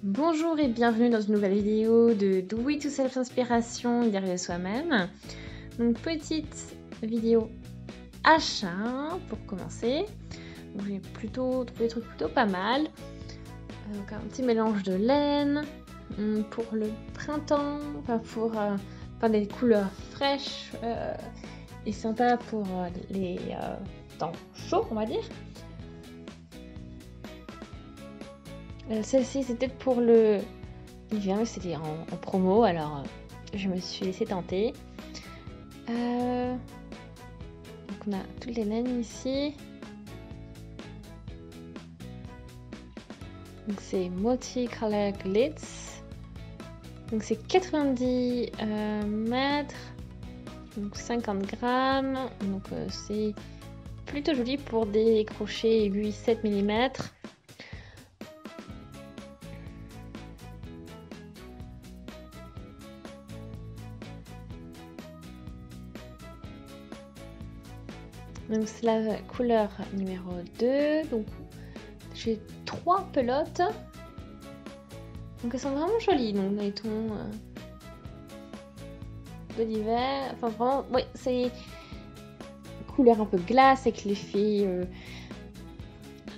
Bonjour et bienvenue dans une nouvelle vidéo de Do It Yourself Inspiration derrière soi-même. Donc petite vidéo achat pour commencer. J'ai plutôt trouvé des trucs plutôt pas mal. Donc un petit mélange de laine pour le printemps, pour des couleurs fraîches et sympas pour les temps chauds, on va dire. Celle-ci c'était pour l'hiver, mais c'était en promo, alors je me suis laissée tenter. Donc on a toutes les laines ici. Donc c'est Multicolor Glitz. Donc c'est 90 mètres, donc 50 grammes. Donc c'est plutôt joli pour des crochets aiguilles 7 mm. Donc c'est la couleur numéro 2. Donc j'ai 3 pelotes. Donc elles sont vraiment jolies. Donc dans les tons de l'hiver. Enfin vraiment, oui, c'est couleur un peu glace avec l'effet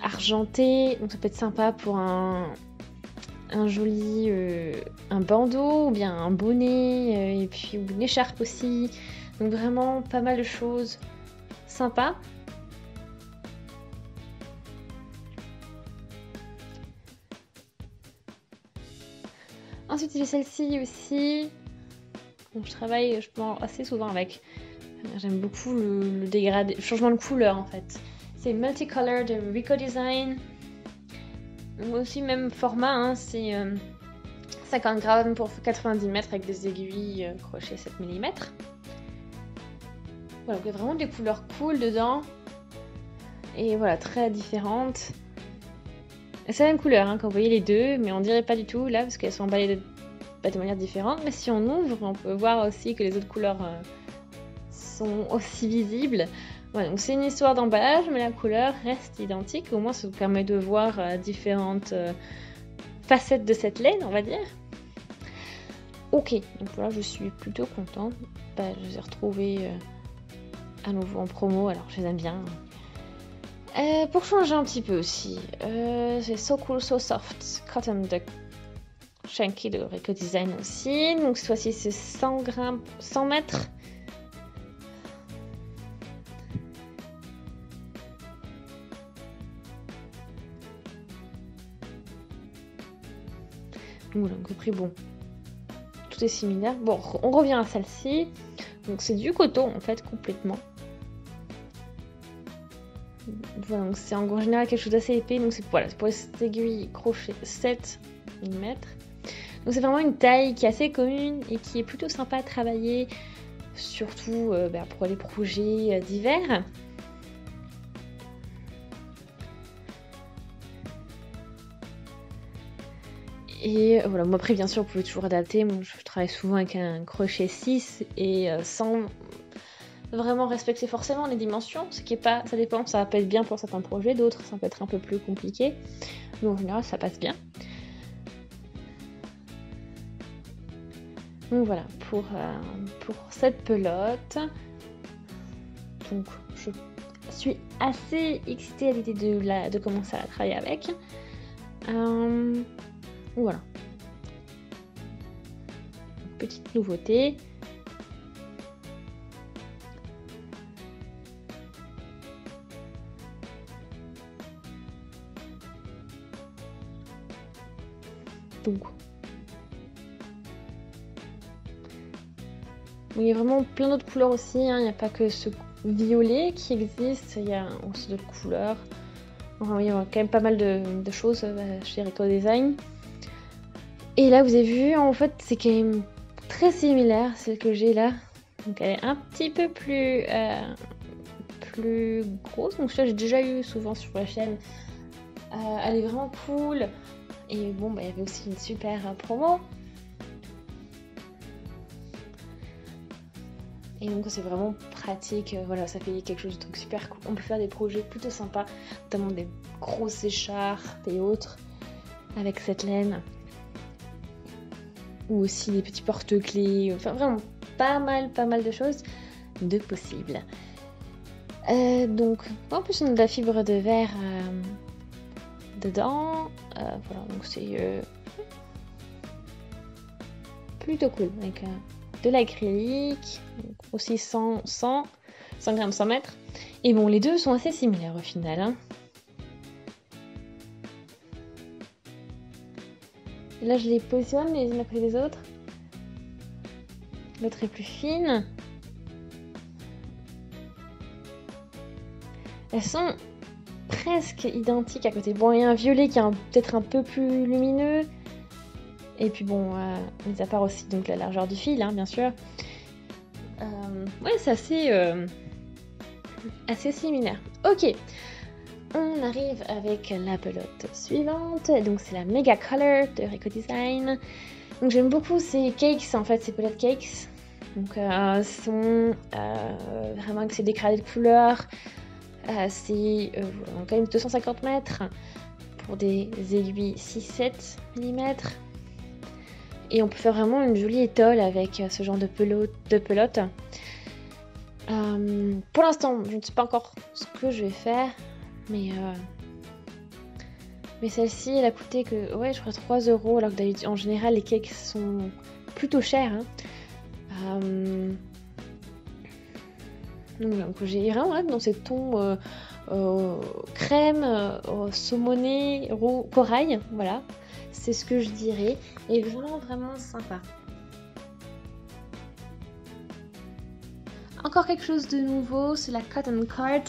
argenté. Donc ça peut être sympa pour un joli un bandeau ou bien un bonnet et puis ou une écharpe aussi. Donc vraiment pas mal de choses sympa. Ensuite j'ai celle-ci aussi. Donc, je travaille assez souvent avec. J'aime beaucoup le dégradé, le changement de couleur en fait. C'est Multicolor de Rico Design. Donc, aussi même format, hein, c'est 50 grammes pour 90 mètres avec des aiguilles crochet 7 mm. Voilà, donc il y a vraiment des couleurs cool dedans. Et voilà, très différentes. C'est la même couleur, hein, quand vous voyez les deux, mais on dirait pas du tout là, parce qu'elles sont emballées de manière différente. Mais si on ouvre, on peut voir aussi que les autres couleurs sont aussi visibles. Voilà, donc c'est une histoire d'emballage, mais la couleur reste identique. Au moins, ça vous permet de voir différentes facettes de cette laine, on va dire. Ok, donc voilà, je suis plutôt contente. Je les ai retrouvées à nouveau en promo, alors je les aime bien. Pour changer un petit peu aussi, c'est So Cool So Soft Cotton de Shanky de Rico Design aussi. Donc cette fois-ci c'est 100 grammes, 100 mètres. Donc voilà, le prix bon. Tout est similaire. Bon, on revient à celle-ci. Donc c'est du coton en fait complètement. Voilà, donc c'est en général quelque chose d'assez épais. Donc c'est pour les aiguilles crochet 7 mm. Donc c'est vraiment une taille qui est assez commune et qui est plutôt sympa à travailler, surtout pour les projets d'hiver. Et voilà, moi après bien sûr vous pouvez toujours adapter. Moi je travaille souvent avec un crochet 6 et sans vraiment respecter forcément les dimensions, ce qui est pas, ça dépend, ça peut être bien pour certains projets, d'autres ça peut être un peu plus compliqué, mais en général ça passe bien. Donc voilà, pour cette pelote. Donc je suis assez excitée à l'idée de commencer à travailler avec. Voilà. Petite nouveauté. Donc, il y a vraiment plein d'autres couleurs aussi, hein. Il n'y a pas que ce violet qui existe, il y a aussi d'autres couleurs. Enfin, il y a quand même pas mal de choses chez Rico Design. Et là, vous avez vu, en fait, c'est quand même très similaire, celle que j'ai là. Donc, elle est un petit peu plus grosse. Donc, ça, j'ai déjà eu souvent sur la chaîne. Elle est vraiment cool. Et bon, il y avait aussi une super promo. Et donc c'est vraiment pratique, voilà, ça fait quelque chose de truc super cool. On peut faire des projets plutôt sympas, notamment des grosses écharpes et autres avec cette laine. ou aussi des petits porte-clés, enfin vraiment pas mal de choses de possibles. Donc en plus on a de la fibre de verre dedans, voilà, donc c'est plutôt cool, avec de l'acrylique, aussi 100 grammes 100 mètres. Et bon, les deux sont assez similaires au final, hein. Là je les positionne les unes à côté des autres. L'autre est plus fine. Elles sont presque identiques à côté. Bon, il y a un violet qui est peut-être un peu plus lumineux. Et puis bon, mis à part aussi donc la largeur du fil, hein, bien sûr. Ouais, c'est assez similaire. Ok, on arrive avec la pelote suivante. Donc c'est la Mega Color de Rico Design. Donc j'aime beaucoup ces cakes, en fait, ces pelotes cakes. Donc sont vraiment avec ces dégradés de couleurs. C'est quand même 250 mètres pour des aiguilles 6-7 mm. Et on peut faire vraiment une jolie étole avec ce genre de pelote. Pour l'instant, je ne sais pas encore ce que je vais faire, mais celle-ci, elle a coûté que, ouais, je crois 3 €, alors que d'habitude, en général, les cakes sont plutôt chers, hein. Donc j'ai vraiment hâte dans ces tons crème, saumoné, corail, voilà. C'est ce que je dirais. Et vraiment sympa. Encore quelque chose de nouveau, c'est la Cotton Card.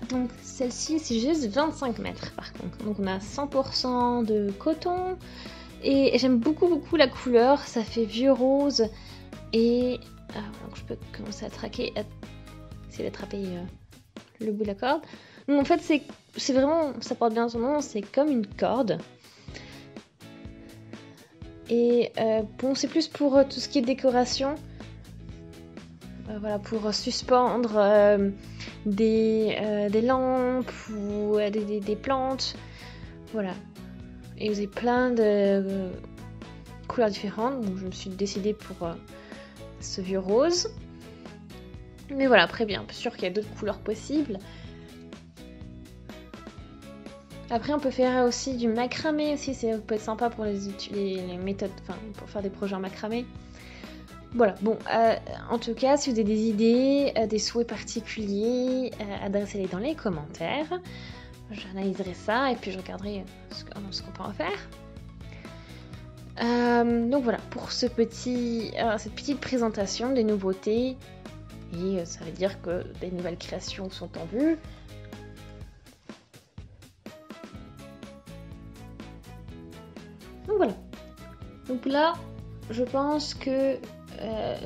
Donc celle-ci, c'est juste 25 mètres par contre. Donc on a 100% de coton. Et j'aime beaucoup la couleur. Ça fait vieux rose. Et donc je peux commencer à traquer, essayer d'attraper le bout de la corde. Donc en fait, c'est vraiment, ça porte bien son nom, c'est comme une corde. Et bon, c'est plus pour tout ce qui est décoration. Voilà, pour suspendre des lampes ou des plantes. Voilà. Et vous avez plein de couleurs différentes. Donc je me suis décidée pour ce vieux rose. Mais voilà, après bien sûr qu'il y a d'autres couleurs possibles. Après on peut faire aussi du macramé aussi, ça peut être sympa pour les méthodes, enfin pour faire des projets en macramé. Voilà, bon, en tout cas, si vous avez des idées, des souhaits particuliers, adressez-les dans les commentaires. J'analyserai ça et puis je regarderai ce qu'on peut en faire. Donc voilà, pour cette petite présentation des nouveautés. Et ça veut dire que des nouvelles créations sont en vue. Donc voilà. Donc là, je pense que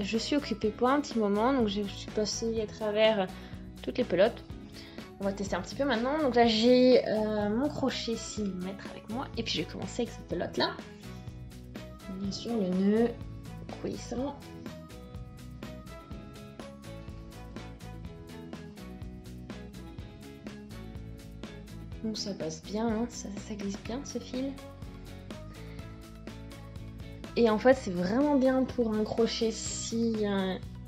je suis occupée pour un petit moment. Donc je suis passée à travers toutes les pelotes. On va tester un petit peu maintenant. Donc là, j'ai mon crochet 6 mm avec moi. Et puis je vais commencer avec cette pelote là. Bien sûr, le nœud coulissant. Donc ça passe bien, hein, ça glisse bien ce fil. Et en fait, c'est vraiment bien pour un crochet 6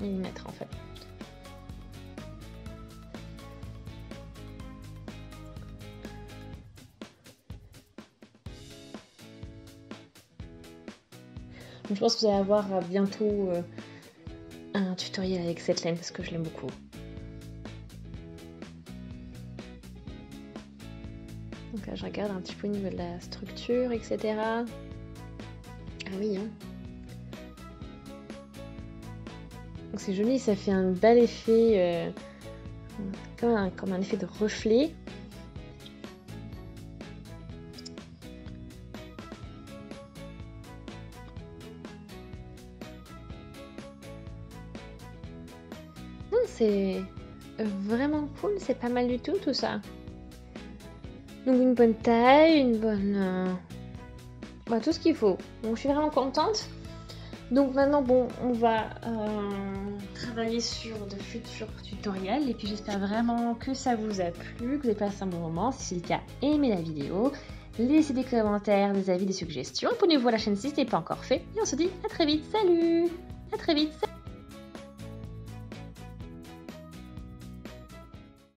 mm en fait. Donc, je pense que vous allez avoir bientôt un tutoriel avec cette laine parce que je l'aime beaucoup. Donc là, je regarde un petit peu au niveau de la structure, etc. Ah oui, hein. Donc c'est joli, ça fait un bel effet, comme un effet de reflet. C'est vraiment cool, c'est pas mal du tout ça. Donc une bonne taille, une bonne... tout ce qu'il faut. Donc je suis vraiment contente. Donc maintenant, bon, on va travailler sur de futurs tutoriels. Et puis j'espère vraiment que ça vous a plu, que vous avez passé un bon moment. Si c'est le cas, aimez la vidéo. Laissez des commentaires, des avis, des suggestions. Abonnez-vous à la chaîne si ce n'est pas encore fait. Et on se dit à très vite. Salut! À très vite!